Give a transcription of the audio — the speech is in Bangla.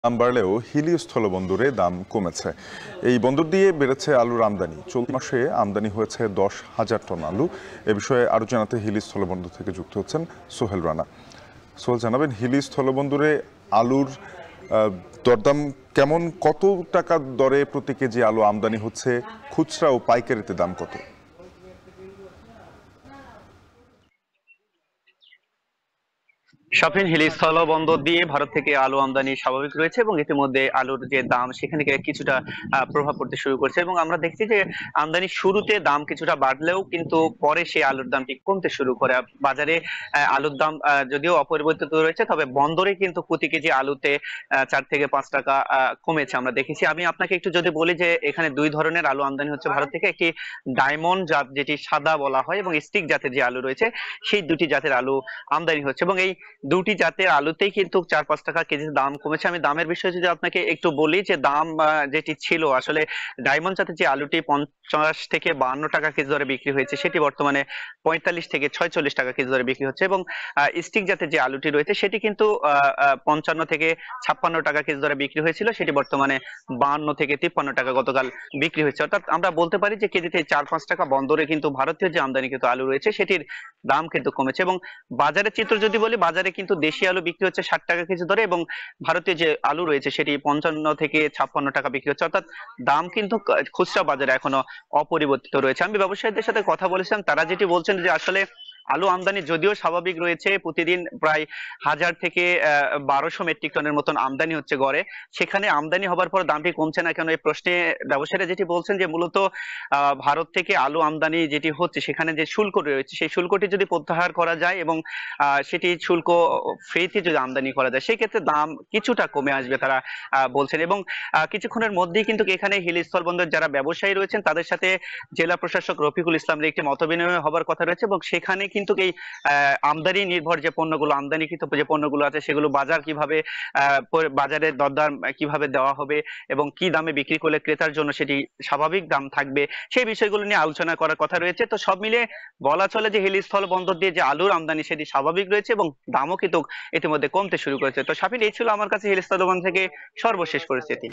দাম বাড়লেও হিলি স্থলবন্দরে দাম কমেছে। এই বন্দর দিয়ে বেড়েছে আলুর আমদানি। চলতি মাসে আমদানি হয়েছে 10,000 টন আলু। এ বিষয়ে আরো জানাতে হিলি স্থলবন্দর থেকে যুক্ত হচ্ছেন সোহেল রানা। সোহেল, জানাবেন হিলি স্থলবন্দরে আলুর দরদাম কেমন? কত টাকা দরে প্রতি কেজি আলু আমদানি হচ্ছে? খুচরা ও পাইকারিতে দাম কত? শাফিন, হিলি স্থলবন্দর দিয়ে ভারত থেকে আলু আমদানি স্বাভাবিক রয়েছে এবং ইতিমধ্যে আলুর যে দাম সেখানে কিছুটা প্রভাব পড়তে শুরু করছে এবং আমরা দেখছি যে আমদানির শুরুতে দাম কিছুটা বাড়লেও কিন্তু পরে সেই আলুর দামটি কমতে শুরু করে। বাজারে আলুর দাম যদিও অপরিবর্তিত রয়েছে, তবে বন্দরে কিন্তু প্রতি কেজি আলুতে 4 থেকে 5 টাকা কমেছে আমরা দেখেছি। আমি আপনাকে একটু যদি বলি যে এখানে দুই ধরনের আলু আমদানি হচ্ছে ভারত থেকে। একটি ডায়মন্ড জাত, যেটি সাদা বলা হয়, এবং স্টিক জাতের যে আলু রয়েছে সেই দুটি জাতের আলু আমদানি হচ্ছে এবং এই দুটি জাতের আলুতেই কিন্তু 4-5 টাকা কেজি দাম কমেছে। আমি দামের বিষয়ে যদি আপনাকে একটু বলি যে দাম যেটি ছিল আসলে ডায়মন্ড জাতের যে আলুটি 50 থেকে 52 টাকা কেজি দরে বিক্রি হয়েছে, সেটি বর্তমানে 45 থেকে 46 টাকা কেজি দরে বিক্রি হচ্ছে এবং স্টিক জাতের যে আলুটি রয়েছে সেটি কিন্তু 55 থেকে 56 টাকা কেজি দরে বিক্রি হয়েছিল, সেটি বর্তমানে 52 থেকে 53 টাকা গতকাল বিক্রি হয়েছে। অর্থাৎ আমরা বলতে পারি যে কেজিতে 4-5 টাকা বন্দরে কিন্তু ভারতীয় যে আমদানি কিন্তু আলু রয়েছে সেটির দাম কিন্তু কমেছে। এবং বাজারের চিত্র যদি বলি, বাজারে কিন্তু দেশি আলু বিক্রি হচ্ছে 60 টাকা কেজি দরে এবং ভারতীয় যে আলু রয়েছে সেটি 55 থেকে 56 টাকা বিক্রি হচ্ছে। অর্থাৎ দাম কিন্তু খুচরা বাজারে এখনো অপরিবর্তিত রয়েছে। আমি ব্যবসায়ীদের সাথে কথা বলেছিলাম, তারা যেটি বলছেন যে আসলে আলু আমদানি যদিও স্বাভাবিক রয়েছে, প্রতিদিন প্রায় 1000 থেকে 1200 মেট্রিক টনের মতন আমদানি হচ্ছে গড়ে, সেখানে আমদানি হবার পর দামটি কমছে না কেন এই প্রশ্নে ব্যবসায়ীরা যেটি বলছেন যে মূলত ভারত থেকে আলু আমদানি যেটি হচ্ছে সেখানে যে শুল্ক রয়েছে সেই শুল্কটি যদি প্রত্যাহার করা যায় এবং সেটি শুল্ক ফ্রিতে যদি আমদানি করা যায়, সেই ক্ষেত্রে দাম কিছুটা কমে আসবে তারা বলছেন। এবং কিছুক্ষণের মধ্যেই কিন্তু এখানে হিলি স্থলবন্দর যারা ব্যবসায়ী রয়েছেন তাদের সাথে জেলা প্রশাসক রফিকুল ইসলামের একটি মতবিনিময় হবার কথা রয়েছে এবং সেখানে কিন্তু এই আমদানি নির্ভর যে পণ্যগুলো, আমদানিকৃত যে পণ্যগুলো আছে সেগুলো বাজার কিভাবে বাজারের দরদাম কিভাবে দেওয়া হবে এবং কি দামে বিক্রি করলে ক্রেতার জন্য সেটি স্বাভাবিক দাম থাকবে, সেই বিষয়গুলো নিয়ে আলোচনা করার কথা রয়েছে। তো সব মিলে বলা চলে যে হিলি স্থল বন্দর দিয়ে যে আলুর আমদানি সেটি স্বাভাবিক রয়েছে এবং দামও কিন্তু ইতিমধ্যে কমতে শুরু করেছে। তো শাফিন, এই ছিল আমার কাছে হিলি স্থল বন্দর থেকে সর্বশেষ পরিস্থিতি।